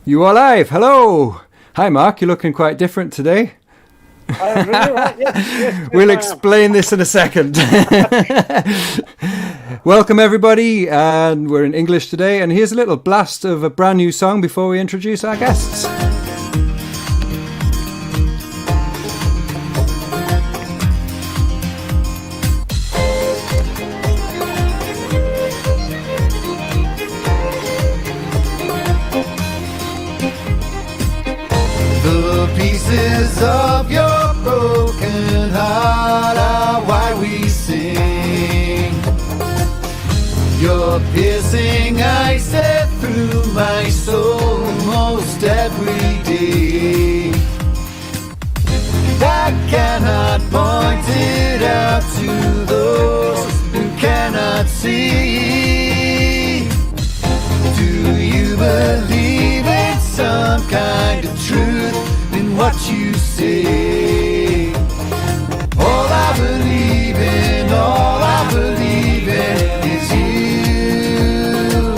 You are live. Hello. Hi, Mark. You're looking quite different today. Really right? Yes, We'll explain this in a second. Welcome, everybody. And we're in English today. And here's a little blast of a brand new song before we introduce our guests. Pieces of your broken heart are why we sing. Your piercing eyes set through my soul most every day. I cannot point it out to those who cannot see. Do you believe in some kind of truth in what you say? All I believe in, all I believe in is you.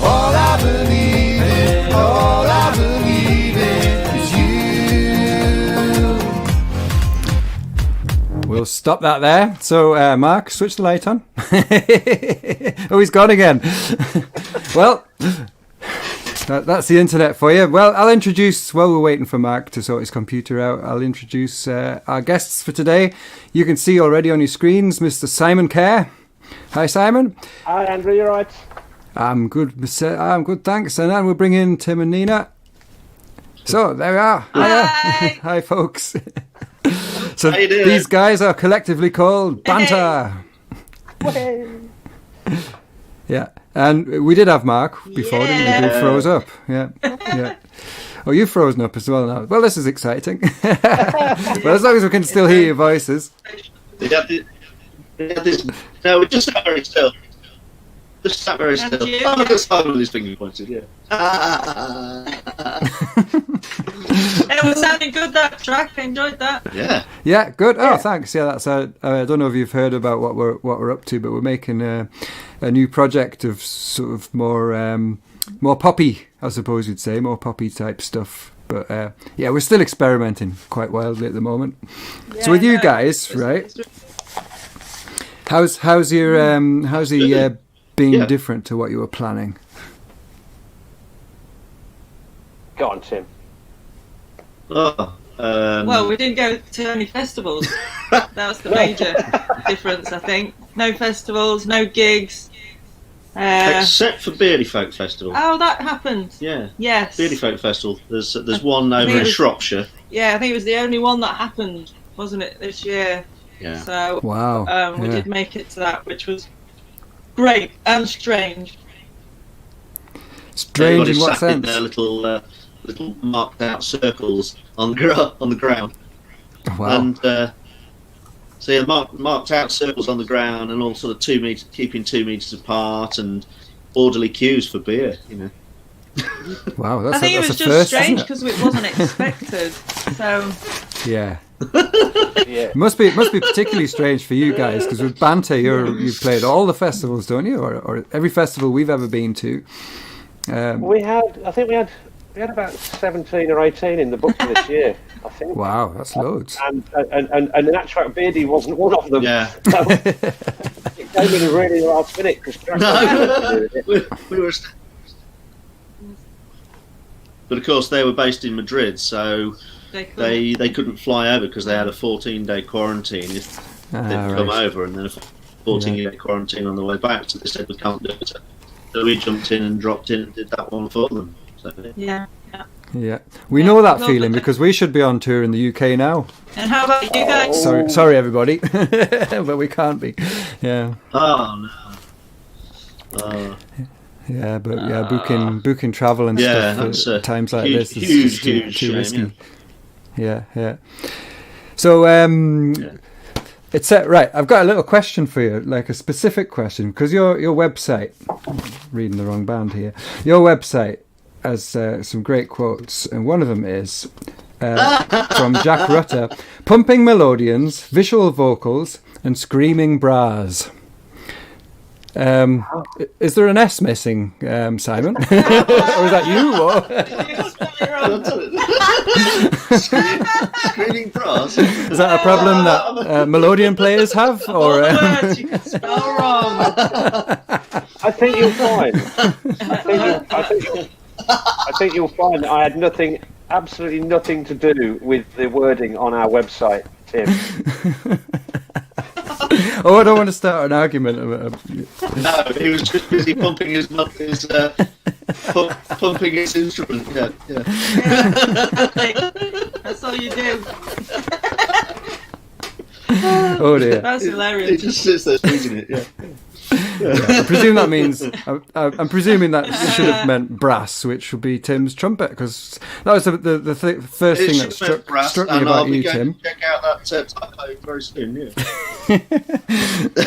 All I believe in, all I believe in is you. We'll stop that there. So, Mark, switch the light on. Oh, he's gone again. Well... That's the internet for you. Well, I'll introduce, while we're waiting for Mark to sort his computer out, I'll introduce our guests for today. You can see already on your screens Mr. Simon Kerr. Hi, Simon. Hi, Andrew. You right? I'm good, I'm good, thanks. And then we'll bring in Tim and Nina. So, there we are. Hi. Hi, folks. So, How you doing? these guys are collectively called Banter. Yeah. And we did have Mark before, didn't we? Who froze up. Yeah. Yeah. Oh, you've frozen up as well now. Well, this is exciting. Well, as long as we can still hear your voices. They had this, no, we just sat very still. Just sat very still. you? Oh, look at Simon with his finger pointed, yeah. It was sounding good, that track. I enjoyed that. Yeah. Yeah, good. Oh, thanks. Yeah, that's. I don't know if you've heard about what we're up to, but we're making a new project of sort of more poppy, I suppose you'd say, more poppy type stuff. But yeah, we're still experimenting quite wildly at the moment. So with you guys, right? How's the year been different to what you were planning? Go on, Tim. Oh, Well, we didn't go to any festivals. That was the major difference, I think. No festivals, no gigs. except for Beardy Folk Festival. Oh, that happened. Yeah. Yes. Beardy Folk Festival. There's one over in Shropshire. Yeah, I think it was the only one that happened, wasn't it, this year? Yeah. So Wow. we did make it to that, which was great and strange. Strange in Everybody what sat in sense? their little marked out circles on the ground. Wow. And so yeah, marked out circles on the ground, and all sort of keeping 2 meters apart, and orderly queues for beer. You know. Wow. I think it was a just first, strange isn't because it wasn't expected. So it? Yeah. Yeah. It must be particularly strange for you guys because with Banter, you've played all the festivals, don't you? Or every festival we've ever been to. I think we had about 17 or 18 in the book for this year, I think. Wow, that's loads. And in actual fact, Beardy wasn't one of them. Yeah. So it came in a really last minute because we were. But of course, they were based in Madrid, so they couldn't fly over because they had a 14-day quarantine if they'd come over, and then a 14-day quarantine on the way back. So they said we can't do it. So we jumped in and dropped in and did that one for them. So, yeah. Yeah, we know that feeling because we should be on tour in the UK now. And how about you guys? Sorry, everybody, but we can't be. Yeah. Oh no. Yeah, but booking travel and stuff at times like this is just too risky. Yeah. So it's right. I've got a little question for you, like a specific question, because your website. I'm reading the wrong band here. Your website has some great quotes, and one of them is from Jack Rutter: pumping melodeons, visual vocals, and screaming bras. Is there an S missing, Simon? Or is that you? Screaming brass. Is that a problem that melodeon players have? Or you spell wrong. I think you'll find. I think you'll find that I had absolutely nothing to do with the wording on our website, Tim. Oh, I don't want to start an argument. No, he was just busy pumping his pumping his instrument. Yeah. That's all you do. Oh dear. That's hilarious. He just sits there squeezing it. Yeah. I presume that means I'm presuming that should have meant brass, which would be Tim's trumpet, because that was the first thing that struck me about you, Tim. Check out that typo very soon. Yeah.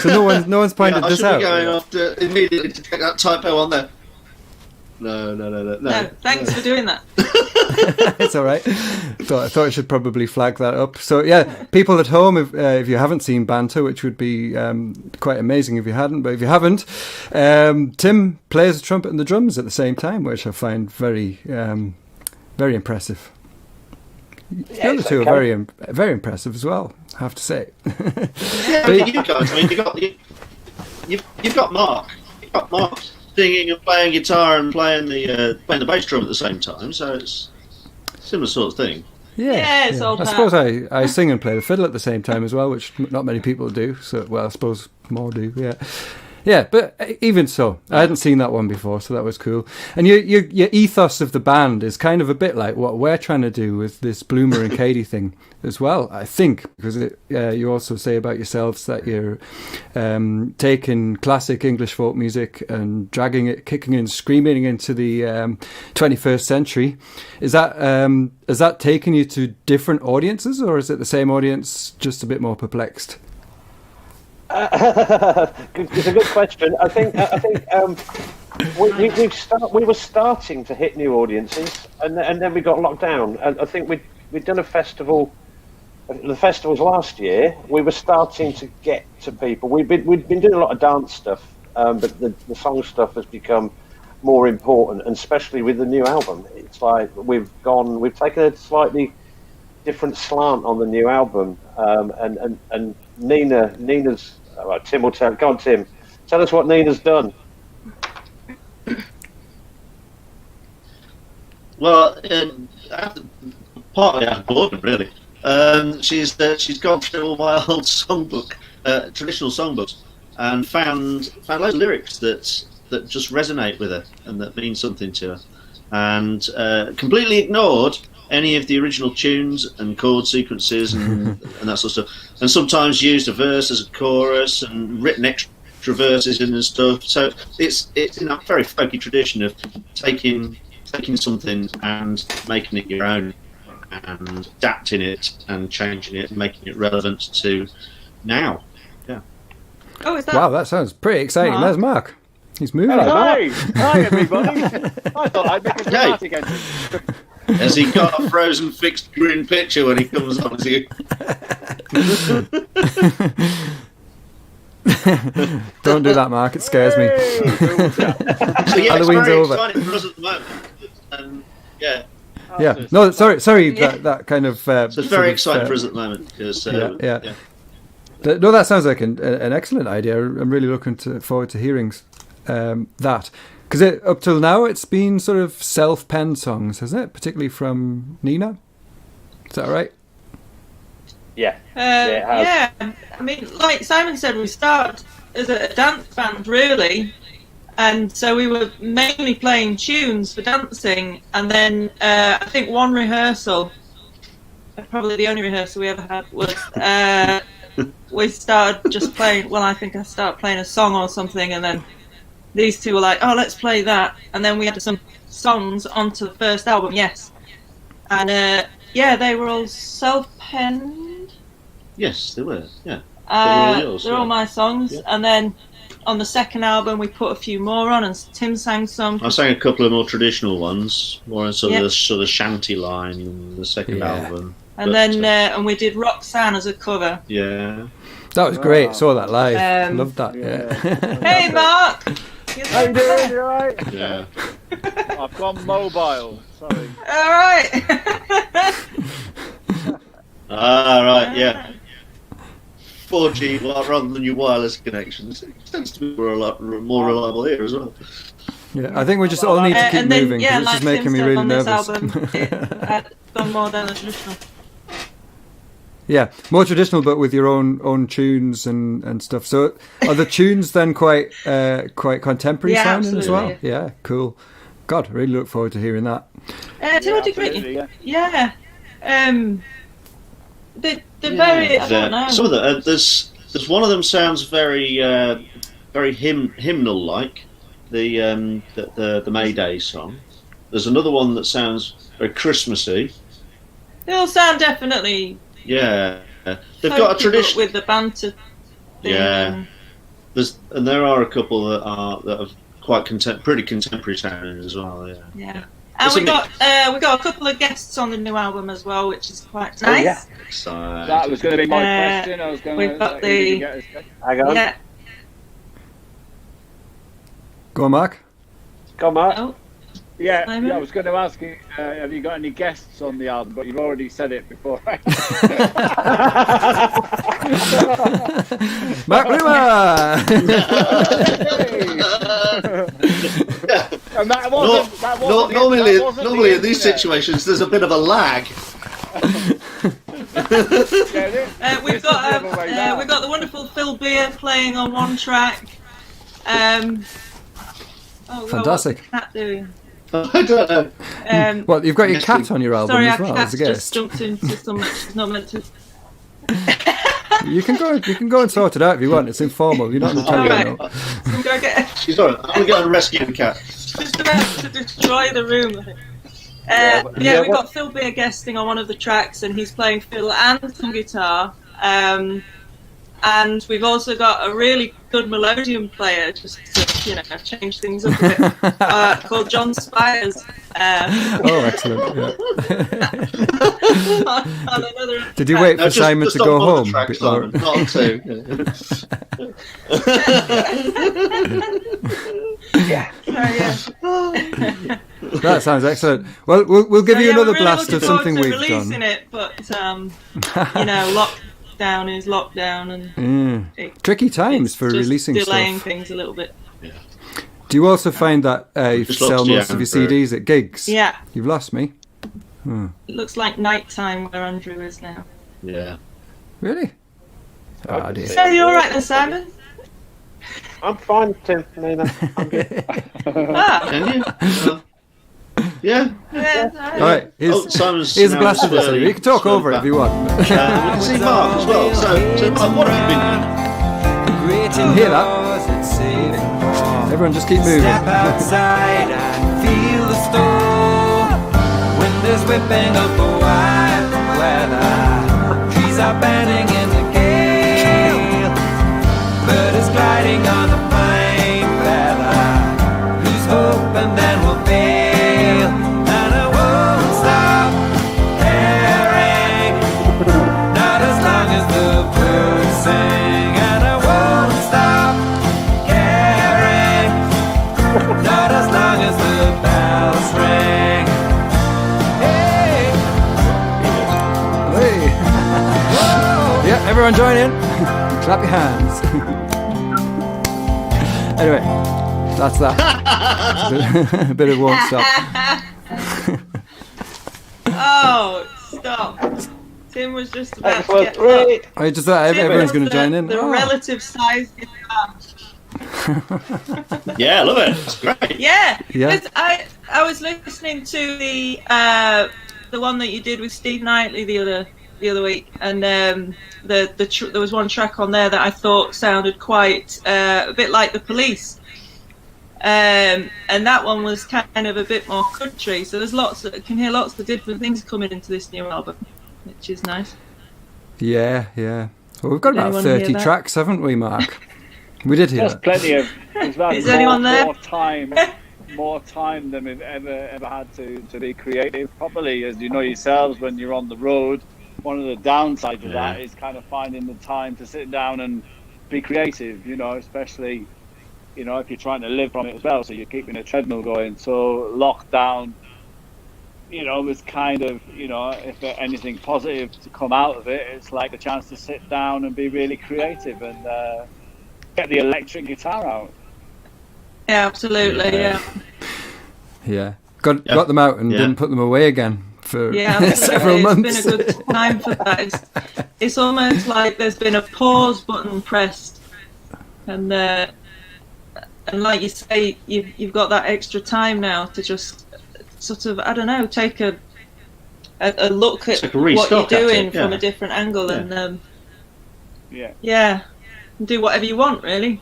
So no one's pointed this out. I should be going after immediately to check that typo on there. No. Thanks for doing that. It's all right. I thought I should probably flag that up. So yeah, people at home, if you haven't seen Banter, which would be quite amazing if you hadn't, but if you haven't, Tim plays the trumpet and the drums at the same time, which I find very impressive. The other two are very impressive as well, I have to say. Yeah, you guys. I mean, you've got Mark. You've got Mark singing and playing guitar and playing the bass drum at the same time, so it's a similar sort of thing. Yeah, it's all I suppose I sing and play the fiddle at the same time as well, which not many people do. So, well, I suppose more do. Yeah, but even so, I hadn't seen that one before, so that was cool. And your ethos of the band is kind of a bit like what we're trying to do with this Bloomer and Katie thing as well, I think, because you also say about yourselves that you're taking classic English folk music and dragging it, kicking and screaming into the 21st century. Is that has that taken you to different audiences, or is it the same audience, just a bit more perplexed? It's a good question. I think we were starting to hit new audiences, and then we got locked down. And I think we'd done a festival. The festivals last year, we were starting to get to people. We'd been doing a lot of dance stuff, but the song stuff has become more important, and especially with the new album. It's like we've taken a slightly different slant on the new album, and Nina's. Well, Tim will tell. Go on, Tim. Tell us what Nina's done. Well, partly out of boredom, really. She's gone through all my old songbook, traditional songbooks, and found loads of lyrics that just resonate with her and that mean something to her, and completely ignored any of the original tunes and chord sequences and that sort of stuff, and sometimes used a verse as a chorus and written extra verses in and stuff. So it's in a very folky tradition of taking something and making it your own and adapting it and changing it and making it relevant to now. Yeah. Oh, is that? Wow, that sounds pretty exciting. Mark. There's Mark. He's moving. Hi everybody. I thought I'd make a dramatic entrance. Has he got a frozen fixed green picture when he comes on? Is he? Don't do that, Mark. It scares me. So yeah, Halloween's it's very over. exciting for us at the moment. And yeah. Yeah. No, sorry. That kind of. So it's very exciting for us at the moment because. Yeah. No, that sounds like an excellent idea. I'm really looking forward to hearing that. Because up till now, it's been sort of self-penned songs, hasn't it? Particularly from Nina. Is that right? Yeah. Yeah. I mean, like Simon said, we started as a dance band, really. And so we were mainly playing tunes for dancing. And then I think one rehearsal, probably the only rehearsal we ever had, was we started just playing. Well, I think I started playing a song or something, and then these two were like, "Oh, let's play that," and then we added some songs onto the first album. Yes, and they were all self-penned. Yes, they were. Yeah, they're all my songs. Yeah. And then on the second album, we put a few more on, and Tim sang some. I sang a couple of more traditional ones, more sort of shanty line in the second album. And then and we did Roxanne as a cover. Yeah. That was great. Saw that live. Loved that. Yeah. Hey, Mark. How you doing? You alright? Yeah. I've gone mobile. Sorry. All right. Right. Yeah. 4G rather than your wireless connections. It tends to be more reliable here as well. Yeah, I think we just all need to keep moving. Yeah, it's like just making me really on nervous. this album, it's gone more down the traditional. Yeah, more traditional, but with your own tunes and stuff. So, are the tunes then quite contemporary sounding as well? Yeah, cool. God, I really look forward to hearing that. To what degree? Yeah. They're very. I don't know. Some of the there's one of them sounds very very hymnal like the May Day song. There's another one that sounds very Christmassy. They all sound definitely. Yeah, they've got a tradition with the banter thing. Yeah, there are a couple that are quite pretty contemporary sounding as well. Yeah. And we got a couple of guests on the new album as well, which is quite nice. Yeah. Exciting. That was going to be my question. I was going we've got the. Hang on. Yeah. Go on, Mark. Go on, Mark. Oh. Yeah, I was going to ask you, have you got any guests on the album? But you've already said it before. Mark Rimmer! And that wasn't normally in these situations, there's a bit of a lag. We've got the wonderful Phil Beer playing on one track. Fantastic. What's the cat doing? I don't know. Well, you've got your cat on your album as well as a guest. Just jumped into something she's not meant to. You can go and sort it out if you want. It's informal. You're not going to tell you. I'm going to get. She's all right. I'm going to go and rescue the cat. Just about to destroy the room. We've got Phil Beer guesting on one of the tracks, and he's playing fiddle and some guitar. And we've also got a really good melodeon player, just to change things up a bit, called John Spires. Excellent! Yeah. on another Did you wait for Simon to go home? Track, Simon, not two. Yeah. That sounds excellent. Well, we'll give you another really blast of something we've releasing done. It, but lockdown is lockdown, and tricky times for just releasing delaying stuff. things a little bit. Yeah. Do you also find that you sell most of your CDs at gigs? Yeah. You've lost me. It looks like night time where Andrew is now. Yeah. Really? Oh dear. So you all right then, Simon? I'm fine, Tim. Nina. I'm good. Can you? Yeah. Yeah. All right. Simon's here's a now blast of this. slowly You can talk over it if you want. We can see Mark as well. So Mark, what have you been doing? Can you hear that? Everyone just keep moving. Step outside and feel the storm. Wind is whipping up the wild weather. Trees are bending in the gale. Bird is gliding on the pine feather. Lose hope and then we'll fail. And I won't stop caring. Not as long as the birds sing. And I won't stop caring. Not as long as the bells ring. Hey. Hey. Yeah, everyone join in. Clap your hands. Anyway, that's that. A bit of won't stop. Oh, stop. Tim was just about to get Right. I just thought everyone's going to join in. The relative size guitar. Yeah, I love it. It's great. Yeah. Yeah. I was listening to the one that you did with Steve Knightley the other week, and there was one track on there that I thought sounded quite a bit like The Police, and that one was kind of a bit more country. So there's I can hear lots of different things coming into this new album, which is nice. Yeah. Well, we've got about 30 tracks, haven't we, Mark? We did hear There's that. plenty of. Is anyone there? More time than we've ever had to be creative properly. As you know yourselves, when you're on the road, one of the downsides of that is kind of finding the time to sit down and be creative, especially, if you're trying to live from it as well, so you're keeping a treadmill going. So lockdown, was kind of, if there's anything positive to come out of it, it's like a chance to sit down and be really creative and get the electric guitar out. Yeah, absolutely, Yeah. Got them out and didn't put them away again for several months. It's been a good time for that. It's almost like there's been a pause button pressed, and like you say, you've got that extra time now to just sort of, I don't know, take a look at what you're doing from a different angle, and do whatever you want, really.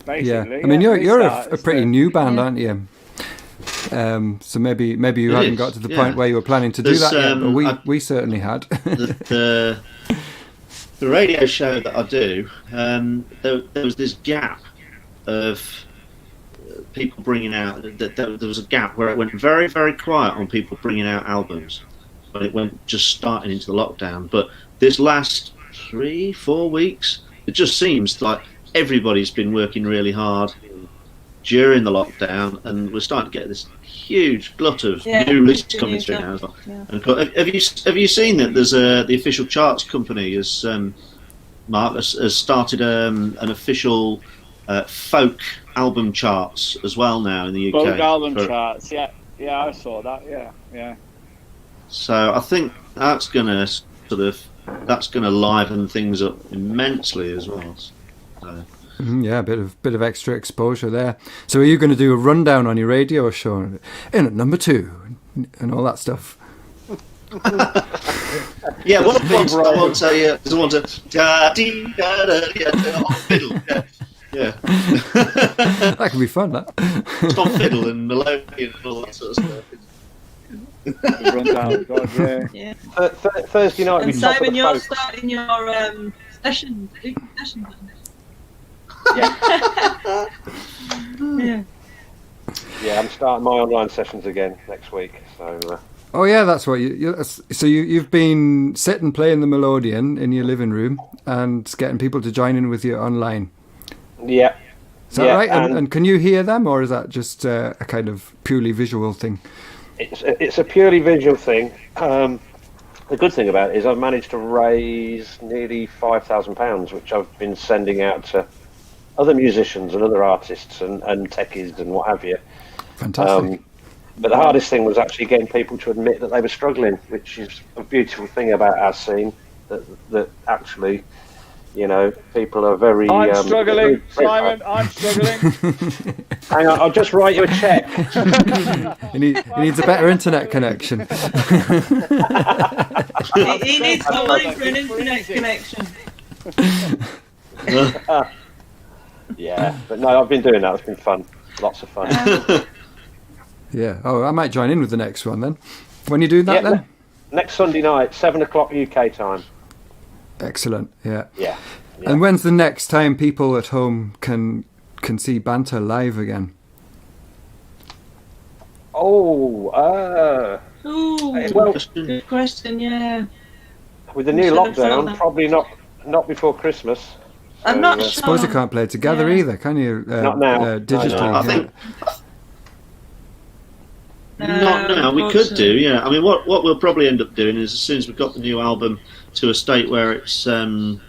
Basically, I mean, you're a pretty new band, aren't you? So maybe you hadn't got to the point where you were planning to do that yet, but we certainly had. The radio show that I do, there was this gap of people bringing out. There was a gap where it went very, very quiet on people bringing out albums, but it went just starting into the lockdown. But this last 3-4 weeks, it just seems like everybody's been working really hard during the lockdown, and we're starting to get this huge glut of new lists coming through now as well. And have you seen that there's the official charts company has Mark has started an official folk album charts as well now in the UK. Folk album charts, yeah, I saw that, yeah. So I think that's gonna liven things up immensely as well. So. Yeah, a bit of extra exposure there. So are you going to do a rundown on your radio show in at number 2 and all that stuff? Yeah, what I want to fiddle. Yeah. That could be fun. That. It's on fiddle and melodeon and all that sort of stuff. Thursday night. And Simon, you're starting your session. Yeah, I'm starting my online sessions again next week. So. Oh yeah, that's what you've been sitting playing the melodeon in your living room and getting people to join in with you online. Yeah. Is that right? And can you hear them, or is that just a kind of purely visual thing? It's a purely visual thing. The good thing about it is I've managed to raise nearly £5,000, which I've been sending out to other musicians and other artists and techies and what have you. Fantastic. But the hardest thing was actually getting people to admit that they were struggling, which is a beautiful thing about our scene, that actually, people are very... I'm struggling, Simon, I'm struggling. Hang on, I'll just write you a check. He needs a better internet connection. He needs more money for an internet connection. Yeah, but no, I've been doing that. It's been fun. Lots of fun. Yeah. Oh, I might join in with the next one then. When you do that then? Next Sunday night, 7:00 UK time. Excellent. Yeah. Yeah. And when's the next time people at home can see Banter live again? Well, good question. Yeah. With the new lockdown, probably not before Christmas. I'm not sure. I suppose you can't play together either, can you? Not now. Digitally. No. I think. Not now. We could do, yeah. I mean, what we'll probably end up doing is, as soon as we've got the new album to a state where it's where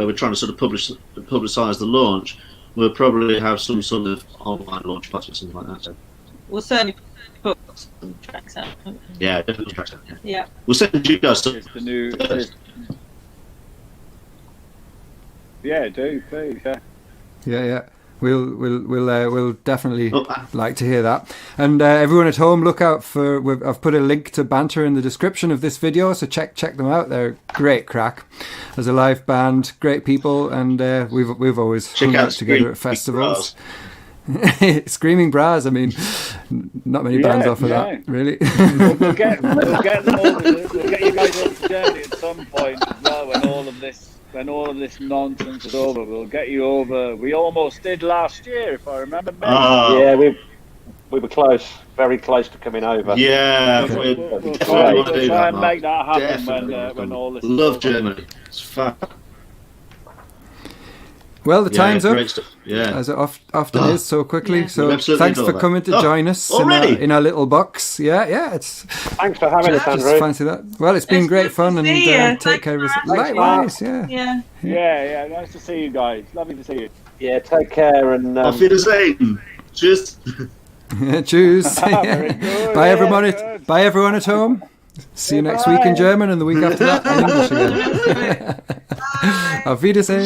we're trying to sort of publicise the launch, we'll probably have some sort of online launch party or something like that. So. We'll certainly put some tracks out. Yeah, definitely put tracks out. Yeah. We'll send you guys some. The new. Yeah, do please. Yeah. We'll definitely like to hear that. And everyone at home, look out for. I've put a link to Banter in the description of this video, so check them out. They're great crack as a live band, great people, and we've always hung out together at festivals. Screaming Bras. I mean, not many bands offer that, really. We'll get them all. We'll get you guys on the journey at some point as well when all of this nonsense is over. We'll get you over. We almost did last year, if I remember. Yeah, we were close, very close to coming over. Yeah, we'll try and make that happen when all this. Love Germany. It's fun. Well, the time's up, yeah, as it often is, so quickly. Yeah. So thanks for coming to join us already? in our little box. Yeah, it's. Thanks for having us, Andrew. Just fancy that. Well, it's been great fun, and take care of yourself. Likewise, yeah. Nice to see you guys. Lovely to see you. Yeah, take care and. Auf Wiedersehen. Cheers. Cheers. Bye, everyone. Bye, everyone at home. See you next week in German, and the week after that in English again. Auf Wiedersehen.